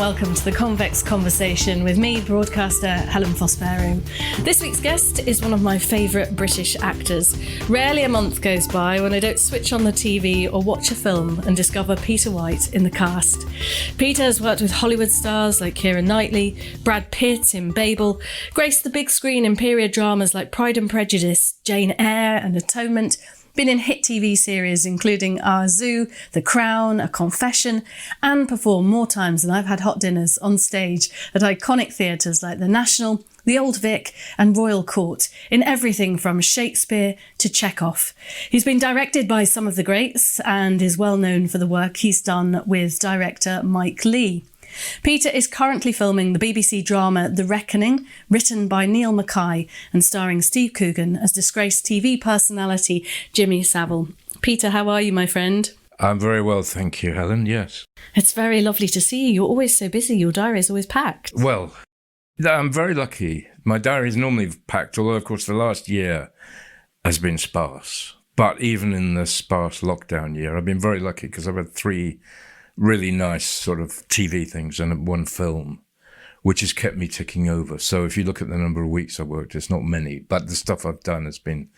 welcome to the Convex Conversation with me, broadcaster Helen Fospero. This week's guest is one of my favourite British actors. Rarely a month goes by when I don't switch on the TV or watch a film and discover Peter Wight in the cast. Peter has worked with Hollywood stars like Keira Knightley, Brad Pitt in Babel, graced the big screen in period dramas like Pride and Prejudice, Jane Eyre and Atonement, been in hit TV series including Our Zoo, The Crown, A Confession, and performed more times than I've had hot dinners on stage at iconic theatres like the National, the Old Vic and Royal Court, in everything from Shakespeare to Chekhov. He's been directed by some of the greats and is well known for the work he's done with director Mike Leigh. Peter is currently filming the BBC drama The Reckoning, written by Neil Mackay and starring Steve Coogan as disgraced TV personality Jimmy Savile. Peter, how are you, my friend? I'm very well, thank you, Helen, yes. It's very lovely to see you. You're always so busy. Your diary is always packed. Well, I'm very lucky. My diary is normally packed, although, of course, the last year has been sparse. But even in the sparse lockdown year, I've been very lucky because I've had 3 really nice sort of TV things and 1 film, which has kept me ticking over. So if you look at the number of weeks I worked, it's not many, but the stuff I've done has been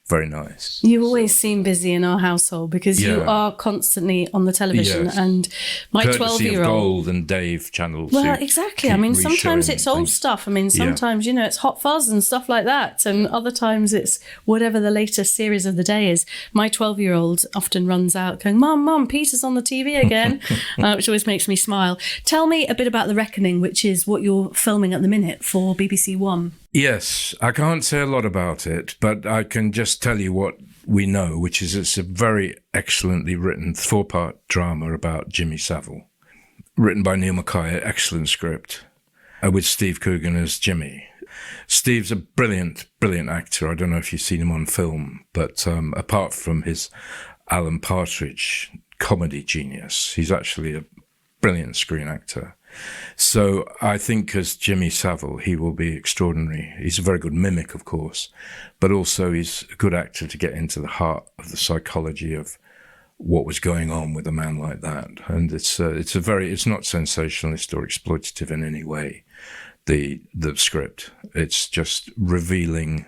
very nice. You always seem busy in our household because you are constantly on the television, and my 12-year-old... Gold and Dave channels. Well, exactly. I mean, sometimes it's old stuff. I mean, sometimes, you know, it's Hot Fuzz and stuff like that. And other times it's whatever the latest series of the day is. My 12-year-old often runs out going, Mum, Peter's on the TV again, which always makes me smile. Tell me a bit about The Reckoning, which is what you're filming at the minute for BBC One. Yes, I can't say a lot about it, but I can just tell you what we know, which is it's a very excellently written 4-part drama about Jimmy Savile, written by Neil Mackay, excellent script, with Steve Coogan as Jimmy. Steve's a brilliant, brilliant actor. I don't know if you've seen him on film, but apart from his Alan Partridge comedy genius, he's actually a brilliant screen actor. So I think as Jimmy Savile, he will be extraordinary. He's a very good mimic, of course, but also he's a good actor to get into the heart of the psychology of what was going on with a man like that. And it's not sensationalist or exploitative in any way, the script. It's just revealing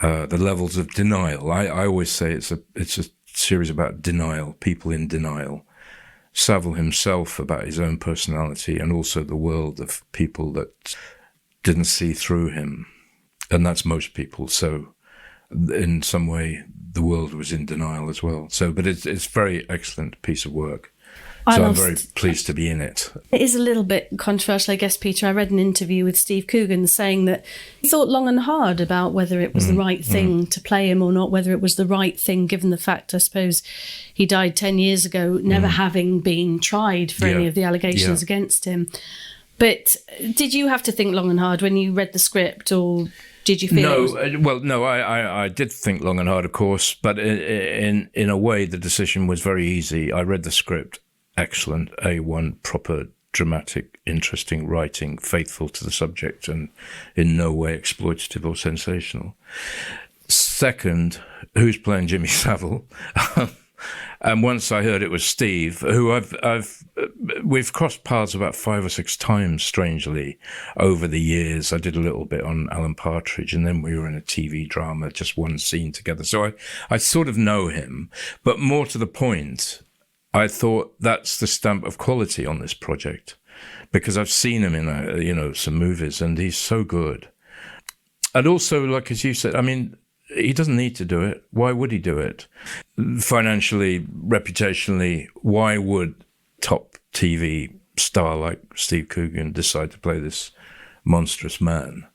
the levels of denial. I always say it's a series about denial, people in denial. Savile himself about his own personality and also the world of people that didn't see through him. And that's most people. So in some way, the world was in denial as well. So, but it's a very excellent piece of work. So I'm very pleased to be in it. It is a little bit controversial, I guess, Peter. I read an interview with Steve Coogan saying that he thought long and hard about whether it was the right thing to play him or not, whether it was the right thing, given the fact, I suppose, he died 10 years ago, never having been tried for any of the allegations against him. But did you have to think long and hard when you read the script, or did you feel I did think long and hard, of course, but in a way, the decision was very easy. I read the script. Excellent, A1, proper, dramatic, interesting writing, faithful to the subject and in no way exploitative or sensational. Second, who's playing Jimmy Savile? And once I heard it was Steve, who we've crossed paths about 5 or 6 times, strangely, over the years. I did a little bit on Alan Partridge, and then we were in a TV drama, just one scene together. So I sort of know him, but more to the point, I thought that's the stamp of quality on this project, because I've seen him in some movies, and he's so good. And also, like as you said, I mean, he doesn't need to do it. Why would he do it? Financially, reputationally, why would top TV star like Steve Coogan decide to play this monstrous man?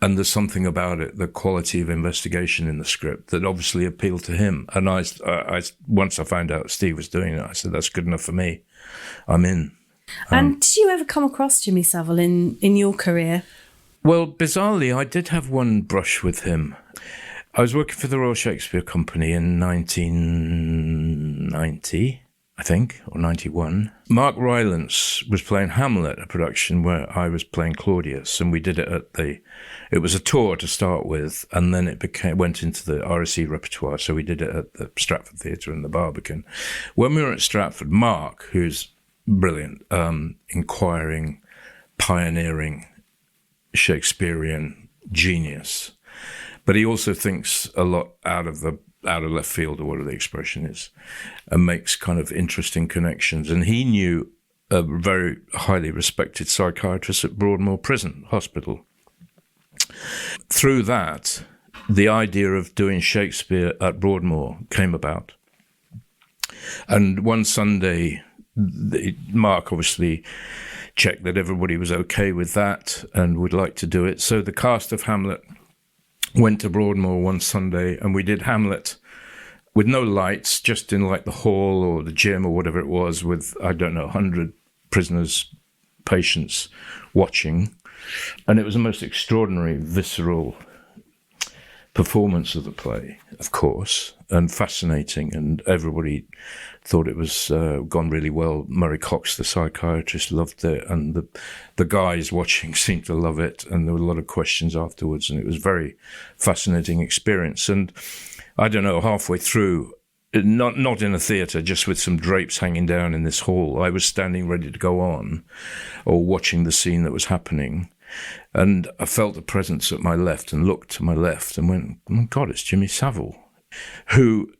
And there's something about it, the quality of investigation in the script, that obviously appealed to him. And I once I found out Steve was doing it, I said, that's good enough for me. I'm in. And did you ever come across Jimmy Savile in your career? Well, bizarrely, I did have one brush with him. I was working for the Royal Shakespeare Company in 1990, I think, or 91. Mark Rylance was playing Hamlet, a production where I was playing Claudius, and we did it it was a tour to start with, and then it went into the RSC repertoire, so we did it at the Stratford Theatre in the Barbican. When we were at Stratford, Mark, who's brilliant, inquiring, pioneering Shakespearean genius. But he also thinks a lot out of left field, or whatever the expression is, and makes kind of interesting connections. And he knew a very highly respected psychiatrist at Broadmoor Prison Hospital. Through that, the idea of doing Shakespeare at Broadmoor came about. And one Sunday, Mark obviously checked that everybody was okay with that and would like to do it. So the cast of Hamlet went to Broadmoor one Sunday, and we did Hamlet with no lights, just in like the hall or the gym or whatever it was, with, 100 prisoners, patients watching. And it was the most extraordinary, visceral performance of the play, of course, and fascinating, and everybody thought it was gone really well. Murray Cox, the psychiatrist, loved it, and the guys watching seemed to love it, and there were a lot of questions afterwards, and it was a very fascinating experience. And I don't know, halfway through, not in a theatre, just with some drapes hanging down in this hall, I was standing ready to go on, or watching the scene that was happening. And I felt a presence at my left and looked to my left and went, oh my God, it's Jimmy Savile, who,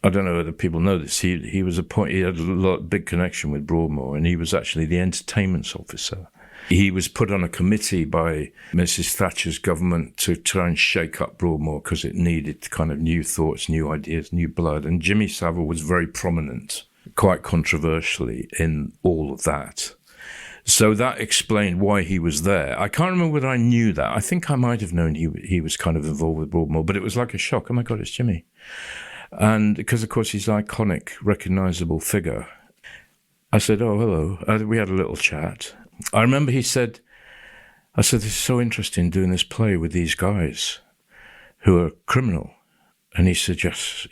I don't know whether people know this, he was he had a big connection with Broadmoor, and he was actually the entertainment officer. He was put on a committee by Mrs. Thatcher's government to try and shake up Broadmoor because it needed kind of new thoughts, new ideas, new blood. And Jimmy Savile was very prominent, quite controversially, in all of that. So that explained why he was there. I can't remember whether I knew that. I think I might have known he was kind of involved with Broadmoor, but it was like a shock. Oh my God, it's Jimmy. And because, of course, he's an iconic, recognisable figure. I said, oh, hello. We had a little chat. I remember I said, this is so interesting doing this play with these guys who are criminal. And he said, yes.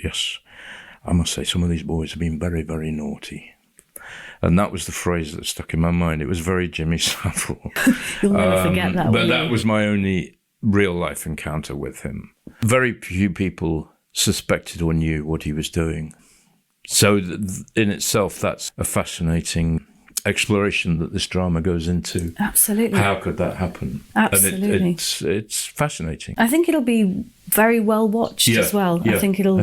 I must say, some of these boys have been very, very naughty. And that was the phrase that stuck in my mind. It was very Jimmy Savile. You'll never forget that, but that was my only real-life encounter with him. Very few people suspected or knew what he was doing. So in itself, that's a fascinating exploration that this drama goes into. Absolutely. How could that happen? Absolutely. And it's fascinating. I think it'll be very well watched as well. Yeah, I think it will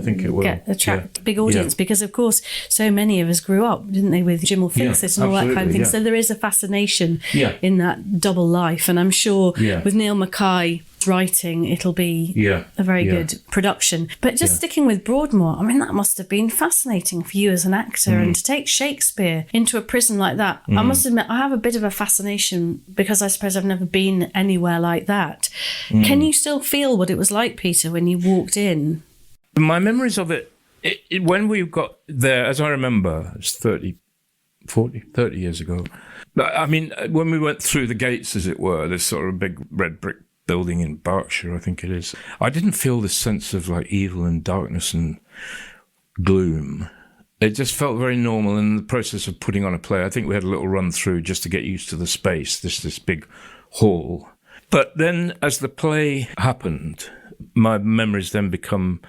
attract a big audience because, of course, so many of us grew up, didn't they, with Jim will fix it and all that kind of thing. So there is a fascination in that double life. And I'm sure with Neil Mackay writing, it'll be a very good production. But just sticking with Broadmoor, I mean, that must have been fascinating for you as an actor, and to take Shakespeare into a prison like that. I must admit, I have a bit of a fascination because I suppose I've never been anywhere like that. Can you still feel what it was like, Peter, when you walked in? My memories of it, when we got there, as I remember, it's 30 years ago. I mean, when we went through the gates, as it were, this sort of big red brick building in Berkshire, I think it is, I didn't feel this sense of like evil and darkness and gloom. It just felt very normal. In the process of putting on a play, I think we had a little run through just to get used to the space, this big hall. But then as the play happened, my memories then become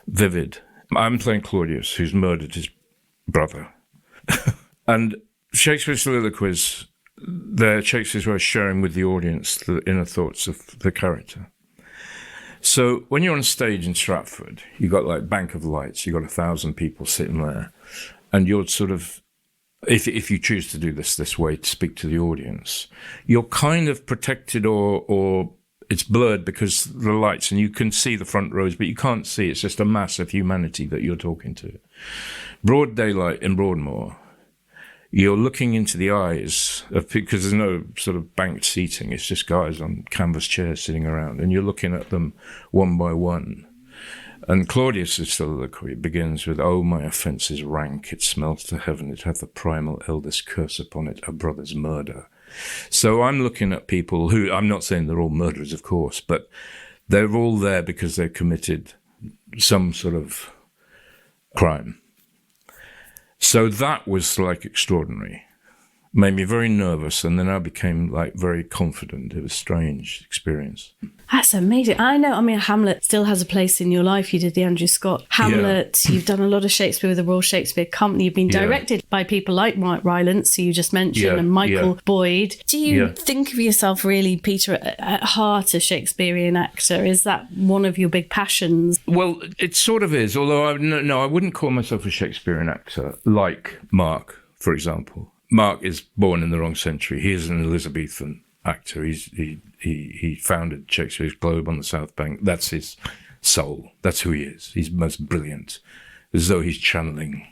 vivid. I'm playing Claudius, who's murdered his brother. And Shakespeare's soliloquies, Shakespeare's way of sharing with the audience the inner thoughts of the character. So when you're on stage in Stratford, you've got like bank of lights, you've got 1,000 people sitting there, and you're sort of, if you choose to do this way to speak to the audience, you're kind of protected or it's blurred because the lights, and you can see the front rows, but you can't see. It's just a mass of humanity that you're talking to. Broad daylight in Broadmoor, you're looking into the eyes of people, because there's no sort of banked seating. It's just guys on canvas chairs sitting around, and you're looking at them one by one. And Claudius's soliloquy begins with, "Oh, my offence is rank, it smells to heaven, it hath the primal eldest curse upon it, a brother's murder." So I'm looking at people who, I'm not saying they're all murderers, of course, but they're all there because they've committed some sort of crime. So that was like extraordinary. made me very nervous, and then I became like very confident. It was a strange experience. That's amazing. I know, I mean, Hamlet still has a place in your life. You did the Andrew Scott Hamlet. Yeah. You've done a lot of Shakespeare with the Royal Shakespeare Company. You've been directed by people like Mike Rylance, who you just mentioned, and Michael Boyd. Do you think of yourself really, Peter, at heart a Shakespearean actor? Is that one of your big passions? Well, it sort of is, although I wouldn't call myself a Shakespearean actor like Mark, for example. Mark is born in the wrong century. He is an Elizabethan actor. He founded Shakespeare's Globe on the South Bank. That's his soul. That's who he is. He's most brilliant. As though he's channeling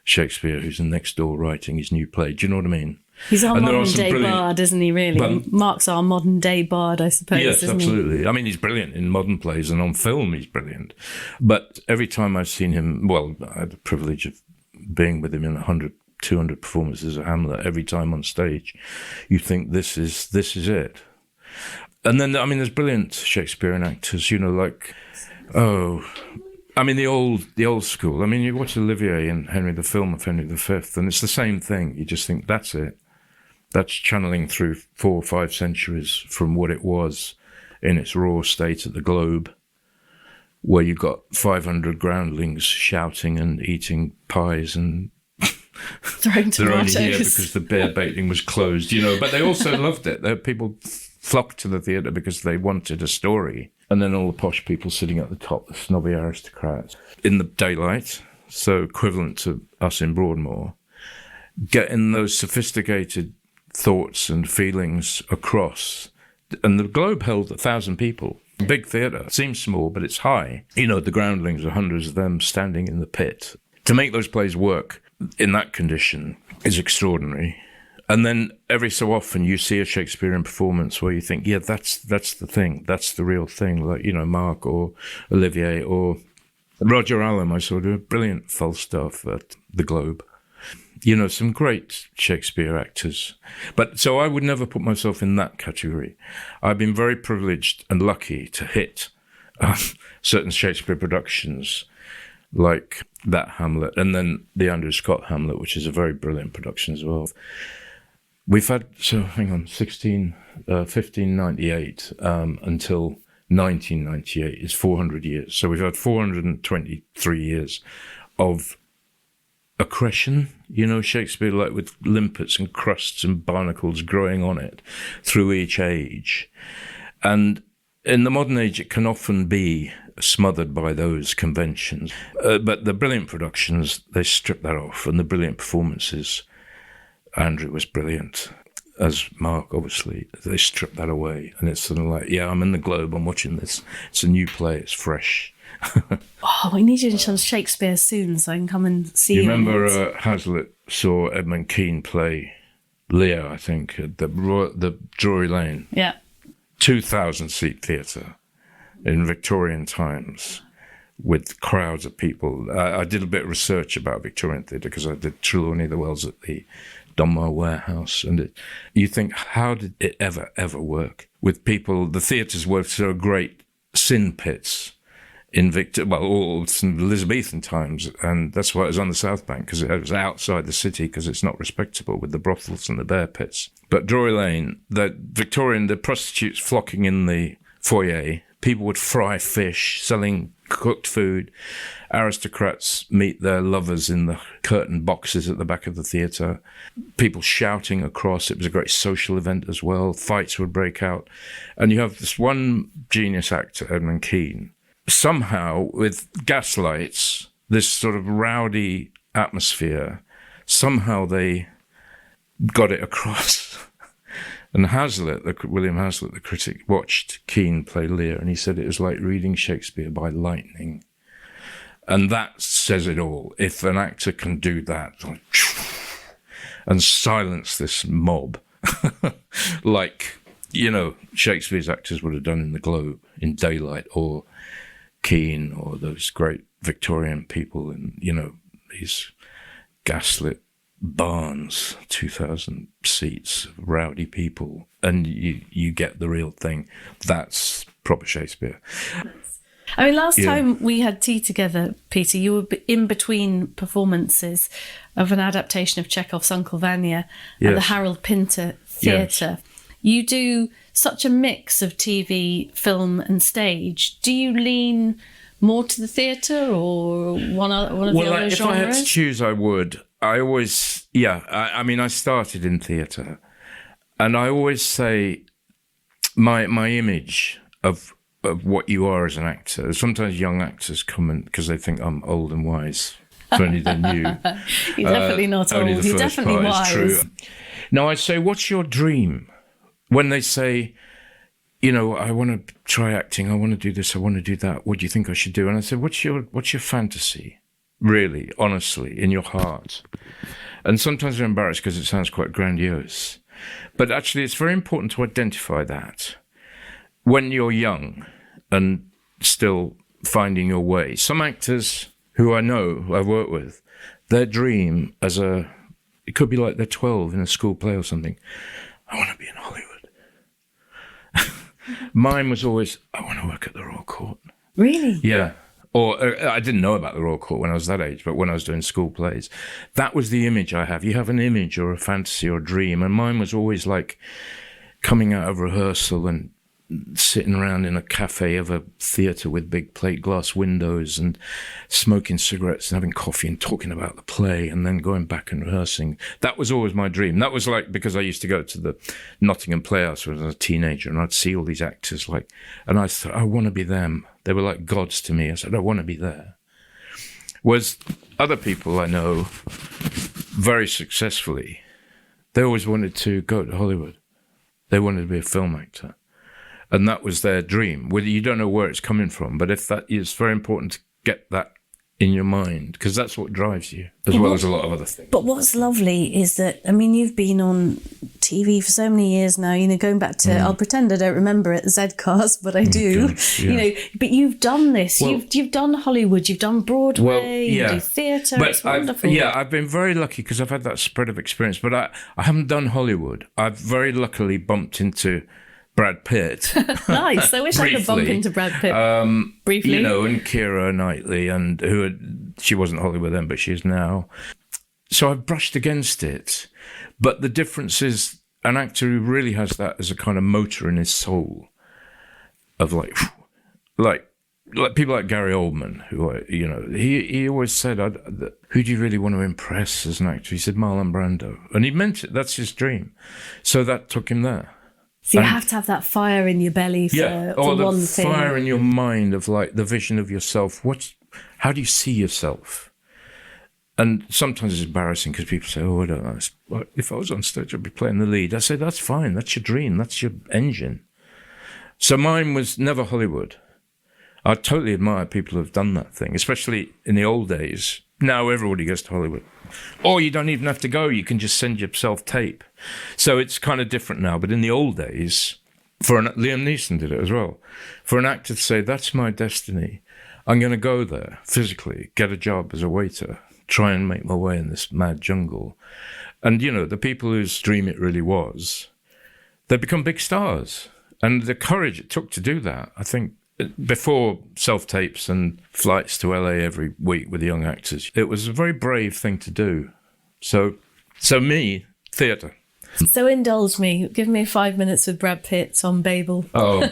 Shakespeare, who's next door writing his new play. Do you know what I mean? He's our modern day bard, isn't he, really? But Mark's our modern day bard, I suppose, yes, isn't absolutely. he? I mean, he's brilliant in modern plays, and on film he's brilliant. But every time I've seen him, well, I had the privilege of being with him in 200 performances of Hamlet. Every time on stage, you think this is it. And then, I mean, there's brilliant Shakespearean actors, like, the old school. I mean, you watch Olivier in the film of Henry V, and it's the same thing. You just think, that's it. That's channeling through 4 or 5 centuries from what it was in its raw state at the Globe, where you got 500 groundlings shouting and eating pies and throwing tomatoes. They're only here because the bear baiting was closed, but they also loved it. People flocked to the theatre because they wanted a story. And then all the posh people sitting at the top, the snobby aristocrats, in the daylight, so equivalent to us in Broadmoor, getting those sophisticated thoughts and feelings across. And the Globe held 1,000 people. Big theatre. Seems small, but it's high. The groundlings are hundreds of them standing in the pit. To make those plays work in that condition is extraordinary. And then every so often you see a Shakespearean performance where you think, yeah, that's the thing. That's the real thing. Like, Mark or Olivier or Roger Allam. I saw do brilliant Falstaff at the Globe. Some great Shakespeare actors. But so I would never put myself in that category. I've been very privileged and lucky to hit certain Shakespeare productions like that Hamlet, and then the Andrew Scott Hamlet, which is a very brilliant production as well. We've had, 1598 until 1998 is 400 years. So we've had 423 years of accretion, Shakespeare, like with limpets and crusts and barnacles growing on it through each age. And in the modern age, it can often be smothered by those conventions. But the brilliant productions, they strip that off, and the brilliant performances, Andrew was brilliant, as Mark, obviously, they strip that away. And it's sort of like, I'm in the Globe, I'm watching this. It's a new play, it's fresh. We need you in some Shakespeare soon so I can come and see you. You remember Hazlitt saw Edmund Kean play Lear, I think, at the Drury Lane. Yeah. 2,000-seat theatre in Victorian times with crowds of people. I did a bit of research about Victorian theatre because I did Trelawney the Wells at the Donmar Warehouse. And you think, how did it ever work? With people, the theatres were so great sin pits in all Elizabethan times, and that's why it was on the South Bank, because it was outside the city, because it's not respectable with the brothels and the bear pits. But Drury Lane, the prostitutes flocking in the foyer, people would fry fish, selling cooked food, aristocrats meet their lovers in the curtain boxes at the back of the theatre, people shouting across. It was a great social event as well. Fights would break out. And you have this one genius actor, Edmund Kean, somehow, with gaslights, this sort of rowdy atmosphere, somehow they got it across. And William Hazlitt, the critic, watched Kean play Lear, and he said it was like reading Shakespeare by lightning. And that says it all. If an actor can do that, and silence this mob, like, Shakespeare's actors would have done in the Globe, in daylight, or Kean, or those great Victorian people in, these gaslit barns, 2,000 seats, rowdy people, and you get the real thing. That's proper Shakespeare. I mean, last time we had tea together, Peter, you were in between performances of an adaptation of Chekhov's Uncle Vanya at the Harold Pinter Theatre. Yes. You do such a mix of TV, film and stage. Do you lean more to the theatre or one of the other genres? If I had to choose, I would. I always, I mean, I started in theatre, and I always say my image of what you are as an actor. Sometimes young actors come in because they think I'm old and wise. If only they knew. You're definitely not old. You're definitely wise. True. Now, I say, what's your dream? When they say, you know, I want to try acting, I want to do this, I want to do that, what do you think I should do? And I said, what's your fantasy, really, honestly, in your heart? And sometimes they're embarrassed because it sounds quite grandiose. But actually, it's very important to identify that when you're young and still finding your way. Some actors who I know, who I've worked with, their dream it could be like they're 12 in a school play or something. I want to be in Hollywood. Mine was always, I want to work at the Royal Court. Really? Yeah. Or I didn't know about the Royal Court when I was that age, but when I was doing school plays, that was the image I have. You have an image or a fantasy or a dream, and mine was always like coming out of rehearsal and sitting around in a cafe of a theatre with big plate glass windows and smoking cigarettes and having coffee and talking about the play and then going back and rehearsing. That was always my dream. That was like, because I used to go to the Nottingham Playhouse when I was a teenager, and I'd see all these actors and I thought, I want to be them. They were like gods to me. I said, I want to be there. Whereas other people I know very successfully, they always wanted to go to Hollywood. They wanted to be a film actor. And that was their dream. Whether you don't know where it's coming from, but if that is very important to get that in your mind, because that's what drives you, as well as a lot of other things. But what's lovely is that, I mean, you've been on TV for so many years now, you know, going back to, I'll pretend I don't remember it, Zcast, but I do, you know, but you've done this, you've done Hollywood, you've done Broadway, you do theatre, it's wonderful. I've been very lucky because I've had that spread of experience, but I haven't done Hollywood. I've very luckily bumped into Brad Pitt. Nice. I wish I could bump into Brad Pitt briefly. You know, and Keira Knightley, and she wasn't Hollywood then, but she is now. So I've brushed against it. But the difference is an actor who really has that as a kind of motor in his soul of like people like Gary Oldman, who, you know, he always said, who do you really want to impress as an actor? He said, Marlon Brando. And he meant it. That's his dream. So that took him there. So you have to have that fire in your belly for one thing. The fire in your mind of like the vision of yourself. How do you see yourself? And sometimes it's embarrassing because people say, I don't know. If I was on stage, I'd be playing the lead. I say, that's fine. That's your dream. That's your engine. So mine was never Hollywood. I totally admire people who have done that thing, especially in the old days. Now everybody goes to Hollywood. Or you don't even have to go. You can just send yourself tape. So it's kind of different now. But in the old days, Liam Neeson did it as well. For an actor to say, that's my destiny. I'm going to go there physically, get a job as a waiter, try and make my way in this mad jungle. And, you know, the people whose dream it really was, they become big stars. And the courage it took to do that, I think, before self-tapes and flights to LA every week with the young actors, it was a very brave thing to do. So me, theatre. So indulge me. Give me 5 minutes with Brad Pitt on Babel. Oh,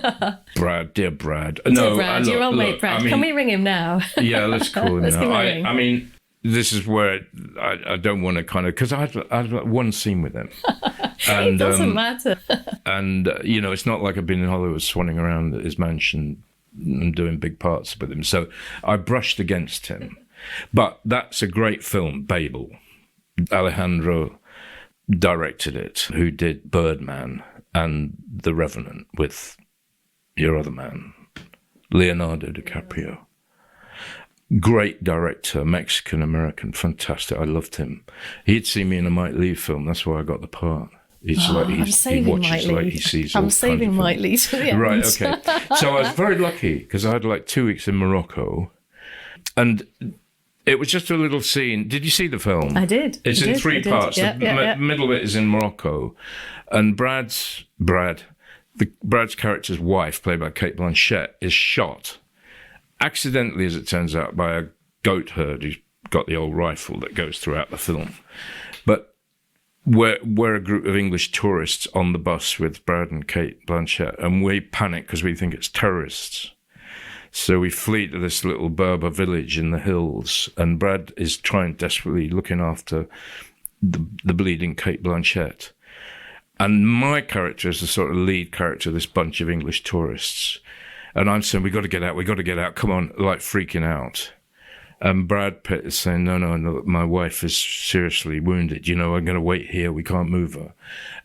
Brad, dear Brad. Dear Brad, your old mate Brad. I mean, can we ring him now? Yeah, let's call him now. I mean, this is where I don't want to kind of, because I had one scene with him. And, it doesn't matter. And, you know, it's not like I've been in Hollywood swanning around at his mansion and doing big parts with him. So I brushed against him. But that's a great film, Babel. Alejandro directed it, who did Birdman and The Revenant with your other man, Leonardo DiCaprio. Great director, Mexican-American, fantastic. I loved him. He'd seen me in a Mike Leigh film. That's why I got the part. He watches like he sees. I'm saving Mike Leigh to the end. Right, okay. So I was very lucky because I had like 2 weeks in Morocco, and it was just a little scene. Did you see the film? I did. It's in three parts. The middle bit is in Morocco, and Brad's character's wife, played by Cate Blanchett, is shot, accidentally, as it turns out, by a goat herd who's got the old rifle that goes throughout the film. But we're a group of English tourists on the bus with Brad and Cate Blanchett, and we panic because we think it's terrorists. So we flee to this little Berber village in the hills, and Brad is trying desperately, looking after the bleeding Cate Blanchett. And my character is the sort of lead character of this bunch of English tourists. And I'm saying, we got to get out, come on, like freaking out. And Brad Pitt is saying, no, my wife is seriously wounded. I'm going to wait here. We can't move her.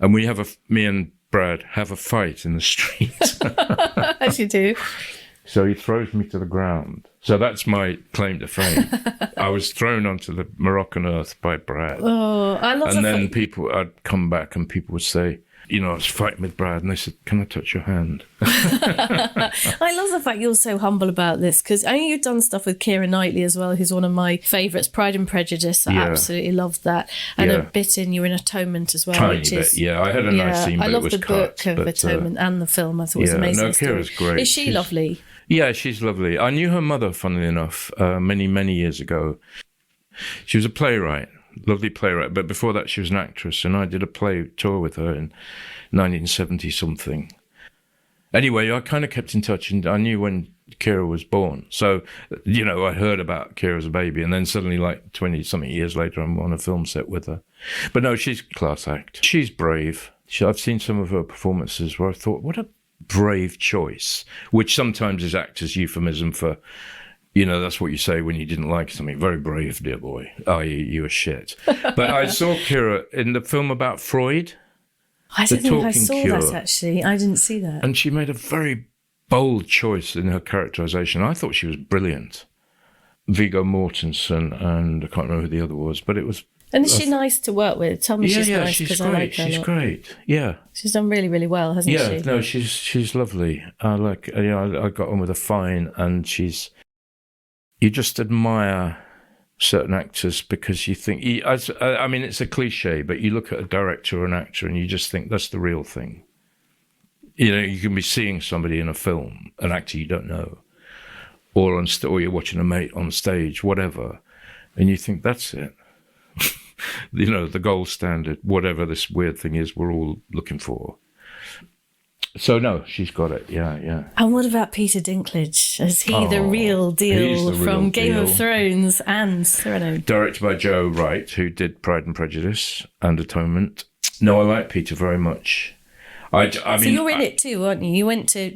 And me and Brad have a fight in the street. As you do. So he throws me to the ground. So that's my claim to fame. I was thrown onto the Moroccan earth by Brad. Oh, I love And then I'd come back and people would say, I was fighting with Brad, and they said, can I touch your hand? I love the fact you're so humble about this, because I know you've done stuff with Keira Knightley as well, who's one of my favourites, Pride and Prejudice. I absolutely loved that. And a bit you're in Atonement as well. Tiny bit, I had a nice scene, but I love it was the book cut, of Atonement and the film. I thought it was amazing. No, Keira's great. Is she's lovely? Yeah, she's lovely. I knew her mother, funnily enough, many, many years ago. She was a playwright. Lovely playwright, but before that she was an actress, and I did a play tour with her in 1970-something. Anyway, I kind of kept in touch, and I knew when Keira was born. So, I heard about Keira as a baby, and then suddenly, like 20-something years later, I'm on a film set with her. But no, she's a class act. She's brave. I've seen some of her performances where I thought, what a brave choice, which sometimes is actors' euphemism for... that's what you say when you didn't like something. Very brave, dear boy. Oh, you were shit. But I saw Keira in the film about Freud. I don't think I saw that, actually. I didn't see that. And she made a very bold choice in her characterisation. I thought she was brilliant. Viggo Mortensen, and I can't remember who the other was, but it was... And is she nice to work with? Tell me she's nice, because I like her a lot. She's great, yeah. She's done really, really well, hasn't she? Yeah, no, she's lovely. I got on with her fine, and you just admire certain actors because you think, it's a cliche, but you look at a director or an actor and you just think that's the real thing. You can be seeing somebody in a film, an actor you don't know, or you're watching a mate on stage, whatever, and you think that's it. The gold standard, whatever this weird thing is we're all looking for. So, no, she's got it, yeah. And what about Peter Dinklage? Is he the real deal from Game of Thrones and Cyrano? Directed by Joe Wright, who did Pride and Prejudice and Atonement. No, I like Peter very much. So you're in it too, aren't you? You went to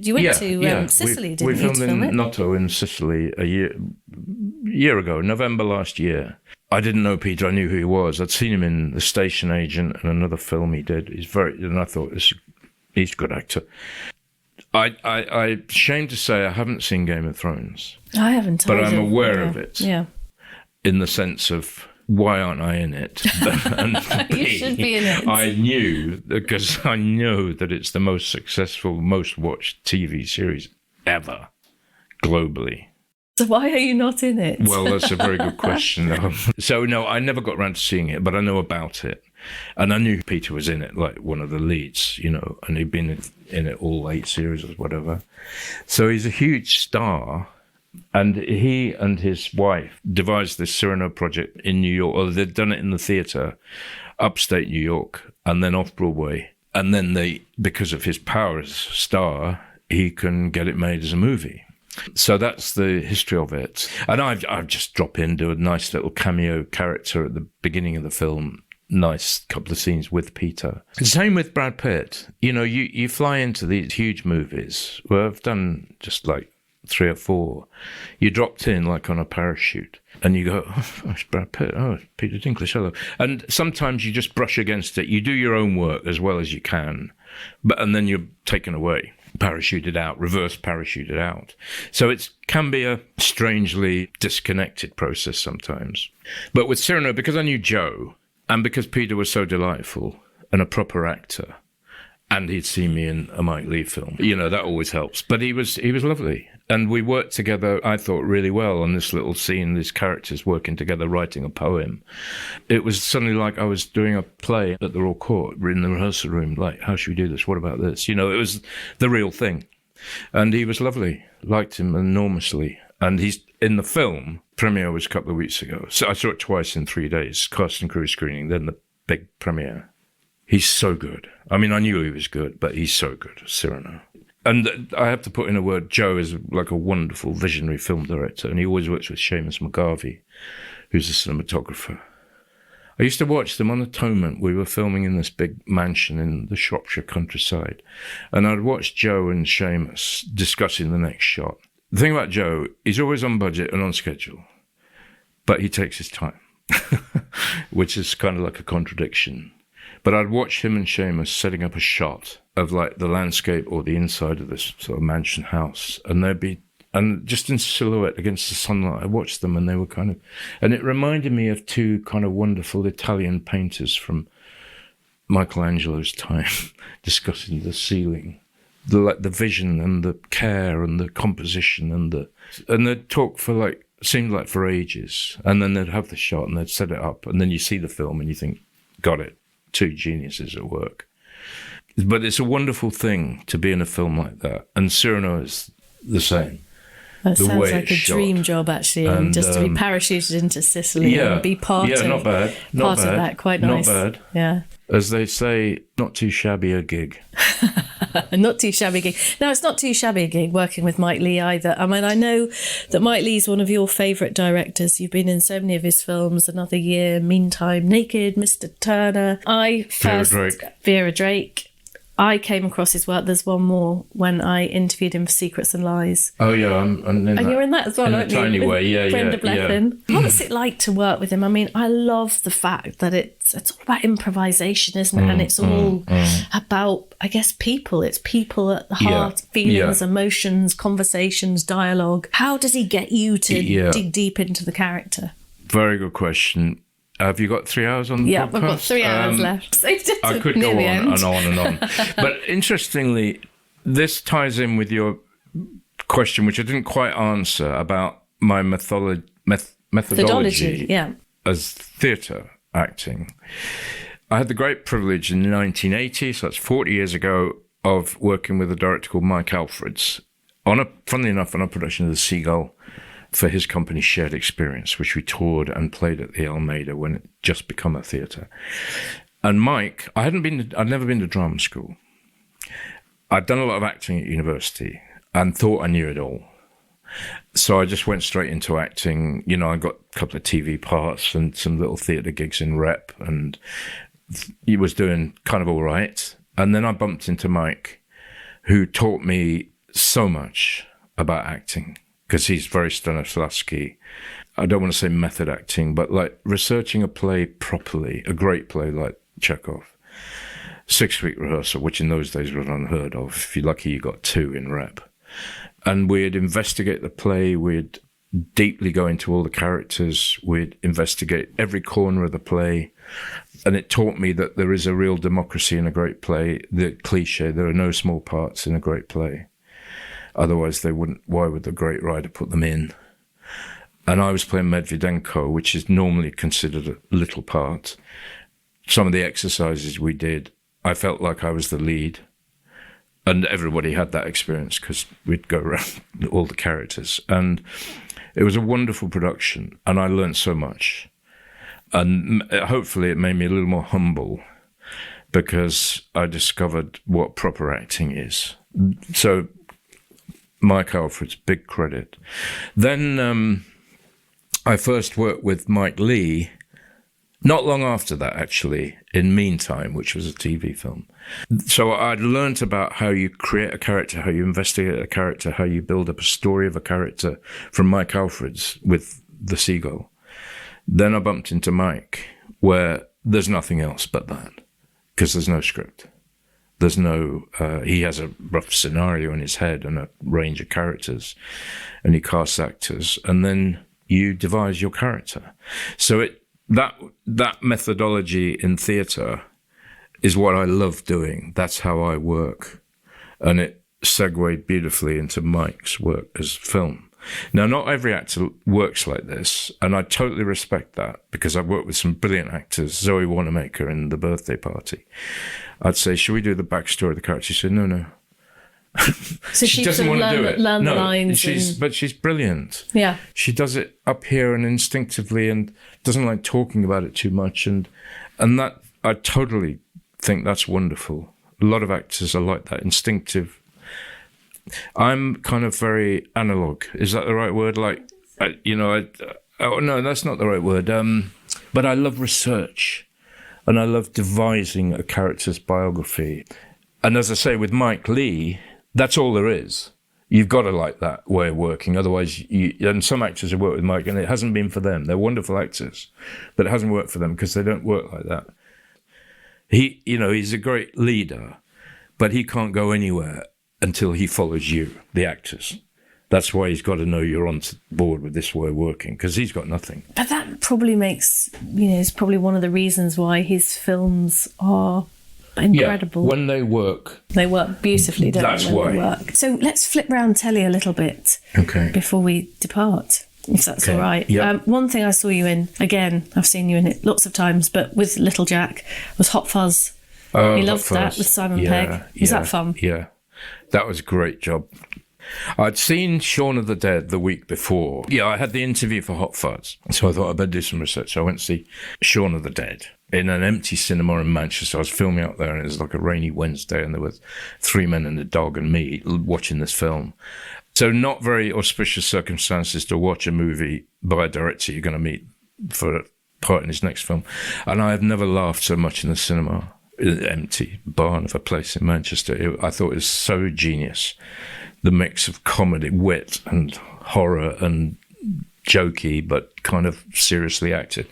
Sicily, didn't you? We filmed in Noto in Sicily a year ago, November last year. I didn't know Peter, I knew who he was. I'd seen him in The Station Agent and another film he did. And I thought, he's a good actor. I'm ashamed to say I haven't seen Game of Thrones. I haven't. But I'm aware of it. Yeah. In the sense of, why aren't I in it? And you should be in it. I knew, because I know that it's the most successful, most watched TV series ever, globally. So why are you not in it? Well, that's a very good question. So, no, I never got around to seeing it, but I know about it. And I knew Peter was in it, like one of the leads, and he'd been in it all 8 series or whatever. So he's a huge star. And he and his wife devised this Cyrano project in New York, or they'd done it in the theatre, upstate New York, and then off Broadway. And then because of his power as a star, he can get it made as a movie. So that's the history of it. And I've just drop in, do a nice little cameo character at the beginning of the film. Nice couple of scenes with Peter. Same with Brad Pitt. You fly into these huge movies. Well, I've done just like 3 or 4. You dropped in like on a parachute and you go, oh, it's Brad Pitt. Oh, it's Peter Dinklage. Hello. And sometimes you just brush against it. You do your own work as well as you can, and then you're taken away. Parachuted out, reverse parachuted out. So it can be a strangely disconnected process sometimes. But with Cyrano, because I knew Joe, and because Peter was so delightful and a proper actor, and he'd seen me in a Mike Leigh film, that always helps. But he was lovely. And we worked together, I thought, really well on this little scene, these characters working together, writing a poem. It was suddenly like I was doing a play at the Royal Court, in the rehearsal room, like, how should we do this? What about this? It was the real thing. And he was lovely, liked him enormously. And he's in the film. Premiere was a couple of weeks ago. So I saw it twice in 3 days, cast and crew screening, then the big premiere. He's so good. I mean, I knew he was good, but he's so good, Cyrano. And I have to put in a word, Joe is like a wonderful visionary film director, and he always works with Seamus McGarvey, who's a cinematographer. I used to watch them on Atonement. We were filming in this big mansion in the Shropshire countryside, and I'd watch Joe and Seamus discussing the next shot. The thing about Joe, he's always on budget and on schedule, but he takes his time, which is kind of like a contradiction. But I'd watch him and Seamus setting up a shot of like the landscape or the inside of this sort of mansion house, and they'd be, and just in silhouette against the sunlight, I watched them and they were kind of, and it reminded me of two kind of wonderful Italian painters from Michelangelo's time discussing the ceiling. The vision and the care and the composition and they'd talk for like, seemed like for ages, and then they'd have the shot and they'd set it up, and then you see the film and you think, got it, two geniuses at work. But it's a wonderful thing to be in a film like that, and Cyrano is the same. That sounds like a dream job, actually, and just to be parachuted into Sicily and be part of not bad, part of that. Quite nice. Not bad. Yeah. As they say, not too shabby a gig. Not too shabby a gig. No, it's not too shabby a gig working with Mike Leigh either. I mean, I know that Mike Leigh's one of your favourite directors. You've been in so many of his films, Another Year, Meantime, Naked, Mr. Turner. Vera Drake. I came across his work. There's one more when I interviewed him for Secrets and Lies. Oh yeah, I'm in that. And you're in that as well, aren't you? In a tiny way, yeah, Brenda Blethyn. yeah. What's it like to work with him? I mean, I love the fact that it's all about improvisation, isn't it? And it's all about, I guess, people. It's people at the heart, feelings, emotions, conversations, dialogue. How does he get you to dig deep into the character? Very good question. Have you got 3 hours on the podcast? Yeah, I've got 3 hours left. So I could go on and on and on. But interestingly, this ties in with your question, which I didn't quite answer, about my methodology as theatre acting. I had the great privilege in 1980, so that's 40 years ago, of working with a director called Mike Alfreds, funnily enough, on a production of The Seagull, for his company Shared Experience, which we toured and played at the Almeida when it just become a theatre. And Mike, I'd never been to drama school. I'd done a lot of acting at university and thought I knew it all. So I just went straight into acting. You know, I got a couple of TV parts and some little theatre gigs in rep, and he was doing kind of all right. And then I bumped into Mike, who taught me so much about acting, because he's very Stanislavski. I don't want to say method acting, but like researching a play properly, a great play like Chekhov. 6-week rehearsal, which in those days was unheard of. If you're lucky, you got 2 in rep. And we'd investigate the play, we'd deeply go into all the characters, we'd investigate every corner of the play. And it taught me that there is a real democracy in a great play. The cliche, there are no small parts in a great play. Otherwise, why would the great writer put them in? And I was playing Medvedenko, which is normally considered a little part. Some of the exercises we did, I felt like I was the lead. And everybody had that experience because we'd go around all the characters. And it was a wonderful production, and I learned so much. And hopefully it made me a little more humble, because I discovered what proper acting is. So Mike Alfreds, big credit. Then I first worked with Mike Leigh, not long after that, actually, in Meantime, which was a TV film. So I'd learnt about how you create a character, how you investigate a character, how you build up a story of a character from Mike Alfreds with The Seagull. Then I bumped into Mike, where there's nothing else but that, because there's no script. There's no, he has a rough scenario in his head and a range of characters, and he casts actors, and then you devise your character. So that methodology in theatre is what I love doing. That's how I work. And it segued beautifully into Mike's work as film. Now, not every actor works like this, and I totally respect that, because I've worked with some brilliant actors, Zoe Wanamaker in The Birthday Party. I'd say, should we do the backstory of the character? She said, no. So she doesn't want to do it. Learn the lines. But she's brilliant. Yeah. She does it up here and instinctively, and doesn't like talking about it too much. And that, I totally think that's wonderful. A lot of actors are like that, instinctive. I'm kind of very analog. Is that the right word? Like, oh no, that's not the right word. But I love research, and I love devising a character's biography. And as I say, with Mike Leigh, that's all there is. You've got to like that way of working. Otherwise, and some actors have worked with Mike, and it hasn't been for them. They're wonderful actors, but it hasn't worked for them because they don't work like that. He's a great leader, but he can't go anywhere until he follows you, the actors. That's why he's got to know you're on board with this way of working, because he's got nothing. But that probably makes, is probably one of the reasons why his films are incredible. Yeah, when they work. They work beautifully, don't That's they? why. They work. So let's flip round telly a little bit before we depart, if that's all right. Yeah. One thing I saw you in, again, I've seen you in it lots of times, but with Little Jack, was Hot Fuzz. You loved that with Simon Pegg. Was that fun? Yeah, that was a great job. I'd seen Shaun of the Dead the week before. Yeah, I had the interview for Hot Fuzz, so I thought I'd better do some research. So I went to see Shaun of the Dead in an empty cinema in Manchester. I was filming out there, and it was like a rainy Wednesday, and there were 3 men and a dog and me watching this film. So not very auspicious circumstances to watch a movie by a director you're going to meet for a part in his next film. And I have never laughed so much in the cinema. An empty barn of a place in Manchester. I thought it was so genius. The mix of comedy, wit and horror and jokey, but kind of seriously acted.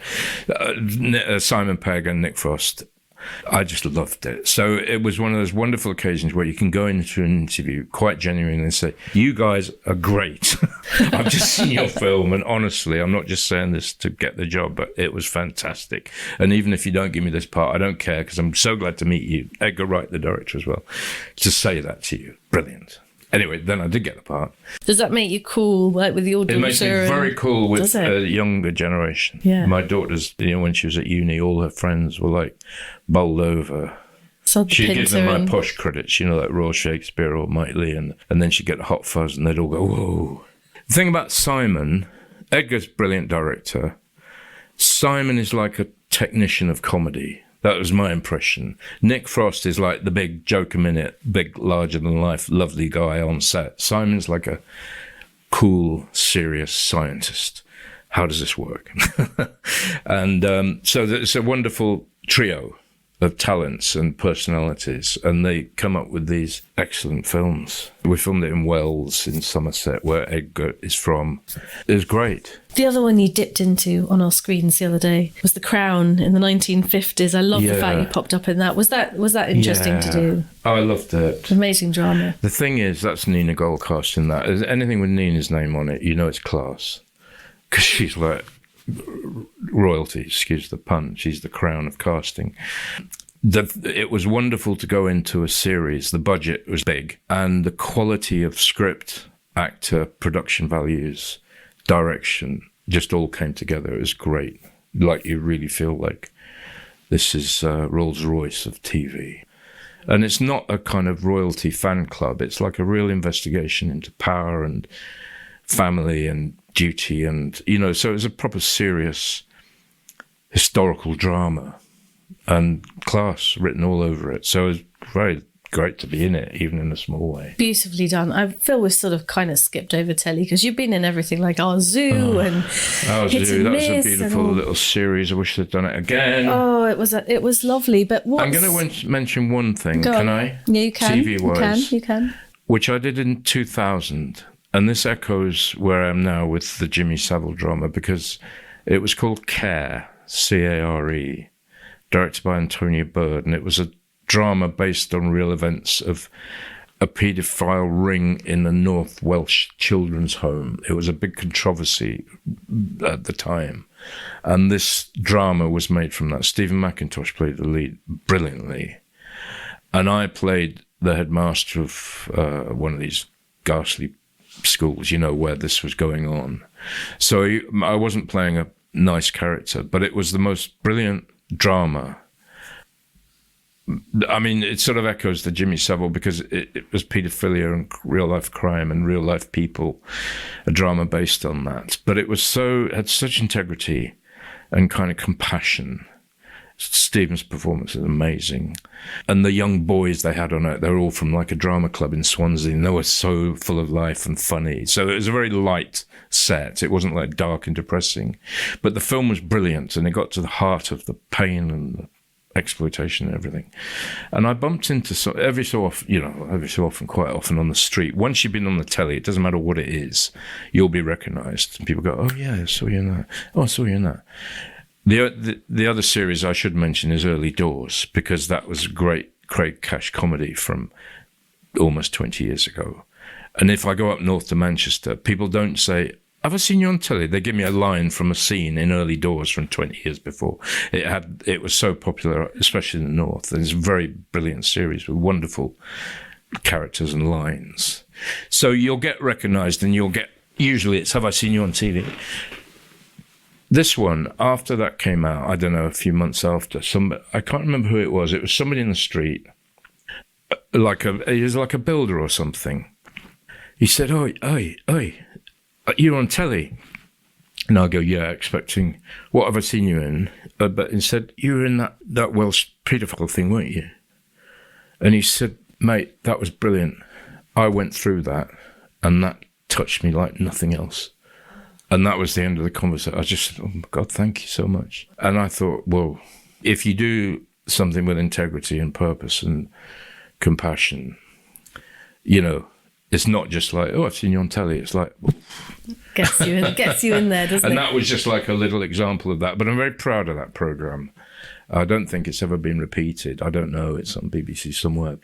Simon Pegg and Nick Frost, I just loved it. So it was one of those wonderful occasions where you can go into an interview quite genuinely and say, you guys are great. I've just seen your film, and honestly, I'm not just saying this to get the job, but it was fantastic. And even if you don't give me this part, I don't care, because I'm so glad to meet you. Edgar Wright, the director as well, to say that to you. Brilliant. Anyway, then I did get the part. Does that make you cool, like with your daughter? It makes me very cool with a younger generation. Yeah. My daughter's, when she was at uni, all her friends were like bowled over. She'd give them my posh credits, like Royal Shakespeare or Mike Leigh, and then she'd get Hot Fuzz, and they'd all go, whoa. The thing about Simon, Edgar's a brilliant director. Simon is like a technician of comedy. That was my impression. Nick Frost is like the big joke-a-minute, big, larger-than-life, lovely guy on set. Simon's like a cool, serious scientist. How does this work? And so it's a wonderful trio of talents and personalities, and they come up with these excellent films. We filmed it in Wells in Somerset, where Edgar is from. It was great. The other one you dipped into on our screens the other day was The Crown in the 1950s. I love the fact you popped up in that. Was that interesting to do? Oh, I loved it. Amazing drama. The thing is, that's Nina Goldcast in that. Anything with Nina's name on it, it's class. Because she's like royalty, excuse the pun. She's the crown of casting. It was wonderful to go into a series. The budget was big, and the quality of script, actor, production values, direction just all came together. It was great. Like, you really feel like this is Rolls Royce of TV. And it's not a kind of royalty fan club. It's like a real investigation into power and family and duty, and so it was a proper serious historical drama, and class written all over it. So it was very great to be in it, even in a small way. Beautifully done. I feel we've sort of kind of skipped over telly, because you've been in everything like Our Zoo and Hit Zoo. and That was a Miss beautiful little series. I wish they'd done it again. Oh, it was lovely. But I'm going to mention one thing. Can I? Yeah, you can. TV-wise. You can. Which I did in 2000. And this echoes where I am now with the Jimmy Savile drama, because it was called Care, C-A-R-E, directed by Antonia Bird, and it was a drama based on real events of a paedophile ring in the North Welsh children's home. It was a big controversy at the time. And this drama was made from that. Stephen McIntosh played the lead brilliantly. And I played the headmaster of one of these ghastly schools, where this was going on. So I wasn't playing a nice character, but it was the most brilliant drama I mean, it sort of echoes the Jimmy Savile because it was paedophilia and real-life crime and real-life people, a drama based on that. But it had such integrity and kind of compassion. Stephen's performance is amazing. And the young boys they had on it, they were all from like a drama club in Swansea, and they were so full of life and funny. So it was a very light set. It wasn't like dark and depressing. But the film was brilliant, and it got to the heart of the pain and the exploitation and everything. And I bumped into every so often, quite often on the street. Once you've been on the telly, it doesn't matter what it is, you'll be recognised. And people go, "Oh yeah, I saw you in that. Oh, I saw you in that." The other series I should mention is Early Doors, because that was a great Craig Cash comedy from almost 20 years ago. And if I go up north to Manchester, people don't say, "Have I seen you on telly?" They give me a line from a scene in Early Doors from 20 years before. It was so popular, especially in the north. And it's a very brilliant series with wonderful characters and lines. So you'll get recognised, and usually it's, "Have I seen you on TV?" This one, after that came out, I don't know, a few months after, I can't remember who it was. It was somebody in the street, he was like a builder or something. He said, "Oi, you're on telly." And I go, "Yeah," expecting, "What have I seen you in?" But he said, "You were in that Welsh paedophile thing, weren't you?" And he said, "Mate, that was brilliant. I went through that, and that touched me like nothing else." And that was the end of the conversation. I just said, "Oh my God, thank you so much." And I thought, well, if you do something with integrity and purpose and compassion, it's not just like, "Oh, I've seen you on telly." It's like, gets you in there, doesn't it? And that was just like a little example of that. But I'm very proud of that programme. I don't think it's ever been repeated. I don't know. It's on BBC somewhere.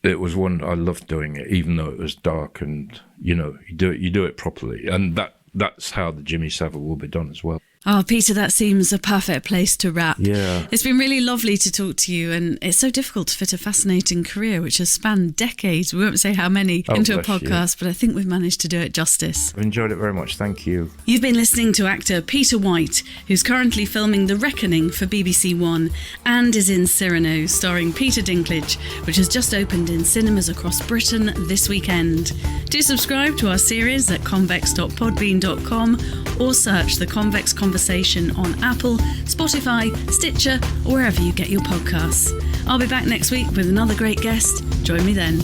It was one, I loved doing it, even though it was dark, and you do it properly, and that's how the Jimmy Savile will be done as well. Oh, Peter, that seems a perfect place to wrap. Yeah. It's been really lovely to talk to you, and it's so difficult to fit a fascinating career which has spanned decades, we won't say how many, into a podcast, but I think we've managed to do it justice. I've enjoyed it very much, thank you. You've been listening to actor Peter Wight, who's currently filming The Reckoning for BBC One and is in Cyrano, starring Peter Dinklage, which has just opened in cinemas across Britain this weekend. Do subscribe to our series at convex.podbean.com or search The Convex Conversation on Apple, Spotify, Stitcher, or wherever you get your podcasts. I'll be back next week with another great guest. Join me then.